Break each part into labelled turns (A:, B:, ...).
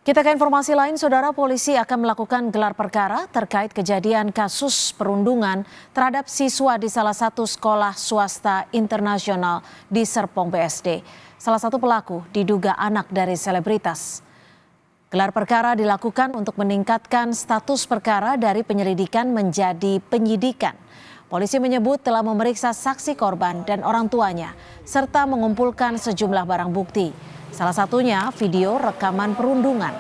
A: Kita ke informasi lain, Saudara. Polisi akan melakukan gelar perkara terkait kejadian kasus perundungan terhadap siswa di salah satu sekolah swasta internasional di Serpong BSD. Salah satu pelaku diduga anak dari selebritas. Gelar perkara dilakukan untuk meningkatkan status perkara dari penyelidikan menjadi penyidikan. Polisi menyebut telah memeriksa saksi korban dan orang tuanya, serta mengumpulkan sejumlah barang bukti. Salah satunya video rekaman perundungan.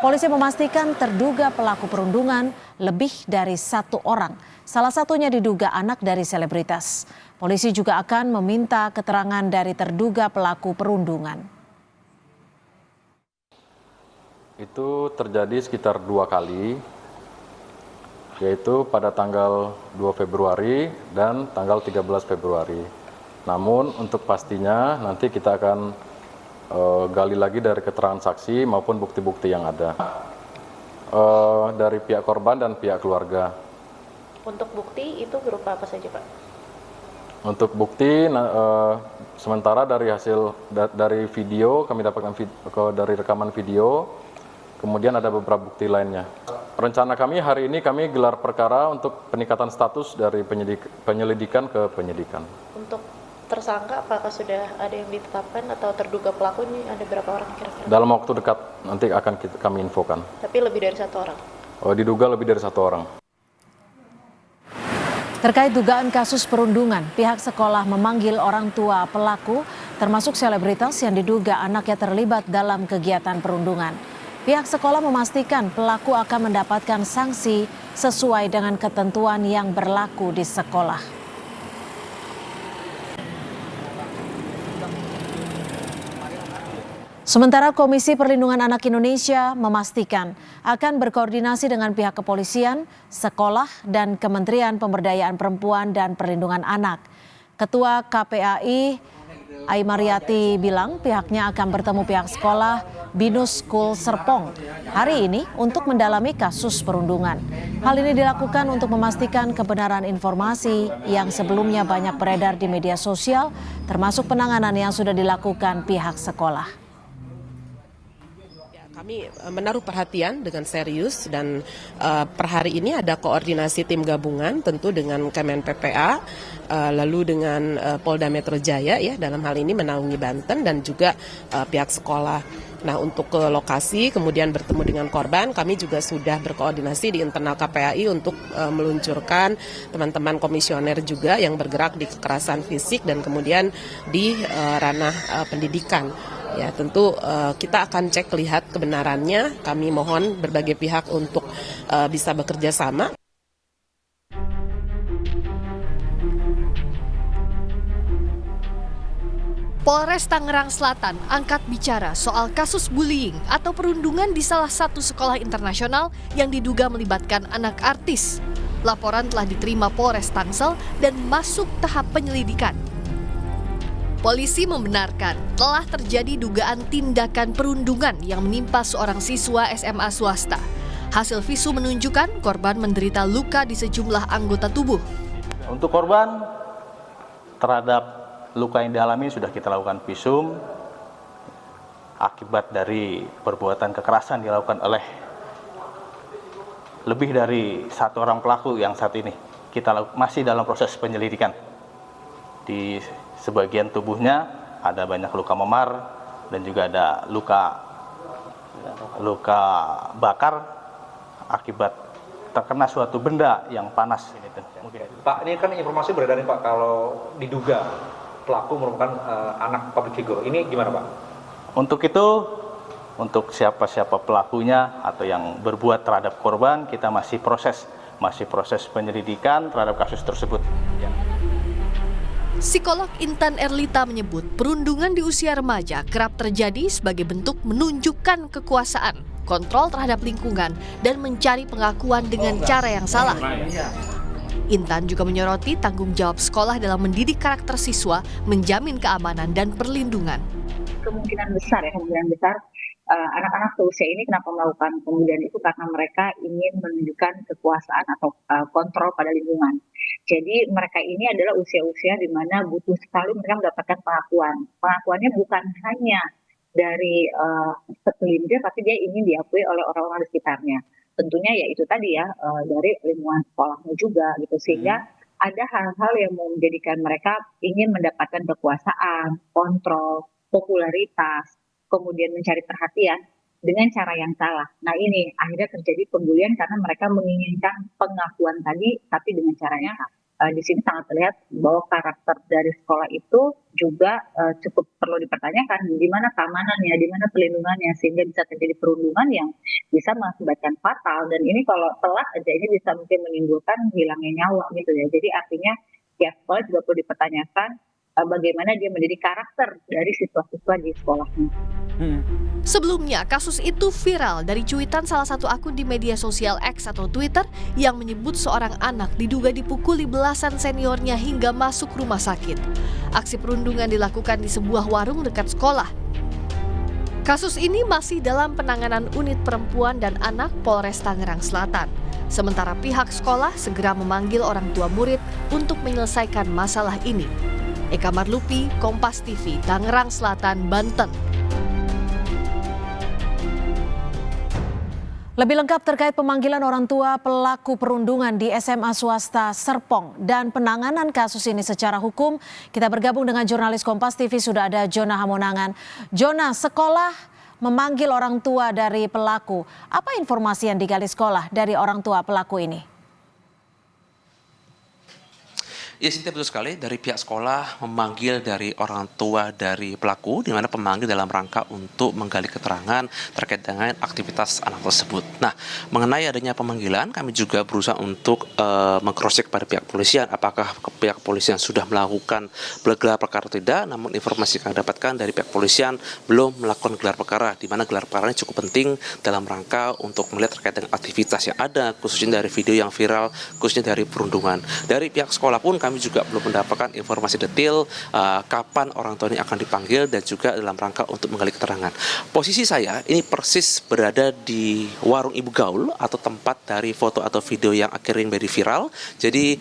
A: Polisi memastikan terduga pelaku perundungan lebih dari satu orang. Salah satunya diduga anak dari selebritas. Polisi juga akan meminta keterangan dari terduga pelaku perundungan.
B: Itu terjadi sekitar 2 kali, yaitu pada tanggal 2 Februari dan tanggal 13 Februari. Namun untuk pastinya nanti kita akan gali lagi dari keterangan saksi maupun bukti-bukti yang ada dari pihak korban dan pihak keluarga.
C: Untuk bukti itu berupa apa saja, Pak?
B: Untuk bukti sementara dari dari video kami dapatkan dari rekaman video, kemudian ada beberapa bukti lainnya. Rencana kami hari ini kami gelar perkara untuk peningkatan status dari penyelidikan ke penyidikan. Untuk
C: tersangka apakah sudah ada yang ditetapkan atau terduga pelaku ini ada berapa orang kira-kira?
B: Dalam waktu dekat nanti akan kami infokan.
C: Tapi lebih dari satu orang?
B: Diduga lebih dari 1 orang.
A: Terkait dugaan kasus perundungan, pihak sekolah memanggil orang tua pelaku termasuk selebritas yang diduga anaknya terlibat dalam kegiatan perundungan. Pihak sekolah memastikan pelaku akan mendapatkan sanksi sesuai dengan ketentuan yang berlaku di sekolah. Sementara Komisi Perlindungan Anak Indonesia memastikan akan berkoordinasi dengan pihak kepolisian, sekolah, dan Kementerian Pemberdayaan Perempuan dan Perlindungan Anak. Ketua KPAI, Aimariati bilang pihaknya akan bertemu pihak sekolah Binus School Serpong hari ini untuk mendalami kasus perundungan. Hal ini dilakukan untuk memastikan kebenaran informasi yang sebelumnya banyak beredar di media sosial, termasuk penanganan yang sudah dilakukan pihak sekolah.
D: Kami menaruh perhatian dengan serius dan per hari ini ada koordinasi tim gabungan tentu dengan Kemen PPA, lalu dengan Polda Metro Jaya ya dalam hal ini menaungi Banten dan juga pihak sekolah. Nah untuk ke lokasi kemudian bertemu dengan korban, kami juga sudah berkoordinasi di internal KPAI untuk meluncurkan teman-teman komisioner juga yang bergerak di kekerasan fisik dan kemudian di ranah pendidikan. Ya tentu kita akan cek lihat kebenarannya, kami mohon berbagai pihak untuk bisa bekerja sama.
E: Polres Tangerang Selatan angkat bicara soal kasus bullying atau perundungan di salah satu sekolah internasional yang diduga melibatkan anak artis. Laporan telah diterima Polres Tangsel dan masuk tahap penyelidikan. Polisi membenarkan telah terjadi dugaan tindakan perundungan yang menimpa seorang siswa SMA swasta. Hasil visu menunjukkan korban menderita luka di sejumlah anggota tubuh.
F: Untuk korban terhadap luka yang dialami sudah kita lakukan visum akibat dari perbuatan kekerasan dilakukan oleh lebih dari 1 orang pelaku yang saat ini kita masih dalam proses penyelidikan. Di sebagian tubuhnya ada banyak luka memar dan juga ada luka bakar akibat terkena suatu benda yang panas.
G: Pak, ini kan informasi beredar nih Pak kalau diduga pelaku merupakan anak public figure. Ini gimana Pak?
F: Untuk itu, untuk siapa-siapa pelakunya atau yang berbuat terhadap korban, kita masih proses penyelidikan terhadap kasus tersebut. Ya.
E: Psikolog Intan Erlita menyebut perundungan di usia remaja kerap terjadi sebagai bentuk menunjukkan kekuasaan, kontrol terhadap lingkungan, dan mencari pengakuan dengan cara yang salah. Intan juga menyoroti tanggung jawab sekolah dalam mendidik karakter siswa, menjamin keamanan dan perlindungan.
H: Kemungkinan besar anak-anak seusia ini kenapa melakukan pembulian itu karena mereka ingin menunjukkan kekuasaan atau kontrol pada lingkungan. Jadi mereka ini adalah usia-usia di mana butuh sekali mereka mendapatkan pengakuan. Pengakuannya bukan hanya dari segelintir, tapi dia ingin diakui oleh orang-orang di sekitarnya. Tentunya ya itu tadi ya, dari lingkungan sekolahnya juga gitu, sehingga ada hal-hal yang menjadikan mereka ingin mendapatkan kekuasaan, kontrol, popularitas, kemudian mencari perhatian dengan cara yang salah. Nah ini akhirnya terjadi pembulian karena mereka menginginkan pengakuan tadi, tapi dengan cara yang salah. Di sini sangat terlihat bahwa karakter dari sekolah itu juga cukup perlu dipertanyakan, di mana keamanannya, di mana pelindungannya, sehingga bisa terjadi perundungan yang bisa mengakibatkan fatal. Dan ini kalau telat aja ini bisa mungkin menimbulkan hilangnya nyawa gitu ya. Jadi artinya ya sekolah juga perlu dipertanyakan bagaimana dia menjadi karakter dari siswa-siswa di sekolahnya.
E: Sebelumnya, kasus itu viral dari cuitan salah satu akun di media sosial X atau Twitter yang menyebut seorang anak diduga dipukuli belasan seniornya hingga masuk rumah sakit. Aksi perundungan dilakukan di sebuah warung dekat sekolah. Kasus ini masih dalam penanganan Unit Perempuan dan Anak Polres Tangerang Selatan. Sementara pihak sekolah segera memanggil orang tua murid untuk menyelesaikan masalah ini. Eka Marlupi, Kompas TV, Tangerang Selatan, Banten.
A: Lebih lengkap terkait pemanggilan orang tua pelaku perundungan di SMA swasta Serpong dan penanganan kasus ini secara hukum, kita bergabung dengan jurnalis Kompas TV, sudah ada Jona Hamonangan. Jona, sekolah memanggil orang tua dari pelaku. Apa informasi yang digali sekolah dari orang tua pelaku ini?
I: Ya, Sintia, betul sekali. Dari pihak sekolah memanggil dari orang tua dari pelaku, di mana pemanggil dalam rangka untuk menggali keterangan terkait dengan aktivitas anak tersebut. Nah, mengenai adanya pemanggilan, kami juga berusaha untuk meng-cross-check pada pihak polisian, apakah pihak polisian sudah melakukan gelar perkara atau tidak. Namun informasi yang kami dapatkan dari pihak polisian belum melakukan gelar perkara, di mana gelar perkara ini cukup penting dalam rangka untuk melihat terkait dengan aktivitas yang ada, khususnya dari video yang viral, khususnya dari perundungan. Dari pihak sekolah pun kami juga belum mendapatkan informasi detail kapan orang tua ini akan dipanggil dan juga dalam rangka untuk menggali keterangan. Posisi saya ini persis berada di warung Ibu Gaul atau tempat dari foto atau video yang akhirnya menjadi viral. Jadi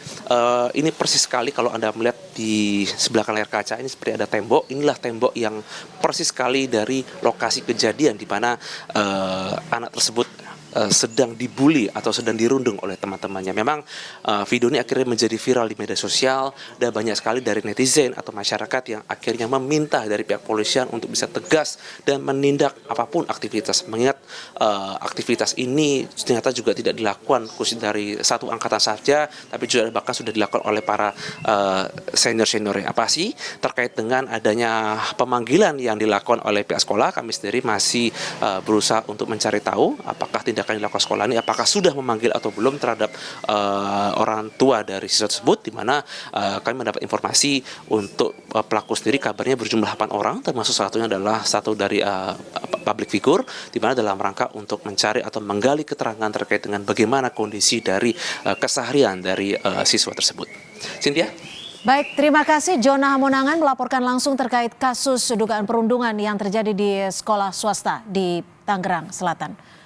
I: ini persis sekali kalau Anda melihat di sebelah kanan layar kaca ini seperti ada tembok. Inilah tembok yang persis sekali dari lokasi kejadian di mana anak tersebut sedang dibully atau sedang dirundung oleh teman-temannya. Memang video ini akhirnya menjadi viral di media sosial dan banyak sekali dari netizen atau masyarakat yang akhirnya meminta dari pihak polisian untuk bisa tegas dan menindak apapun aktivitas. Mengingat aktivitas ini ternyata juga tidak dilakukan khusus dari satu angkatan saja, tapi juga bahkan sudah dilakukan oleh para senior-seniornya. Apa sih terkait dengan adanya pemanggilan yang dilakukan oleh pihak sekolah? Kami sendiri masih berusaha untuk mencari tahu apakah tindakan yang dilakukan sekolah ini apakah sudah memanggil atau belum terhadap orang tua dari siswa tersebut, di mana kami mendapat informasi untuk pelaku sendiri kabarnya berjumlah 8 orang, termasuk salah satunya adalah satu dari public figure, di mana dalam rangka untuk mencari atau menggali keterangan terkait dengan bagaimana kondisi dari keseharian dari siswa tersebut. Cynthia?
A: Baik, terima kasih Jona Hamonangan melaporkan langsung terkait kasus dugaan perundungan yang terjadi di sekolah swasta di Tangerang Selatan.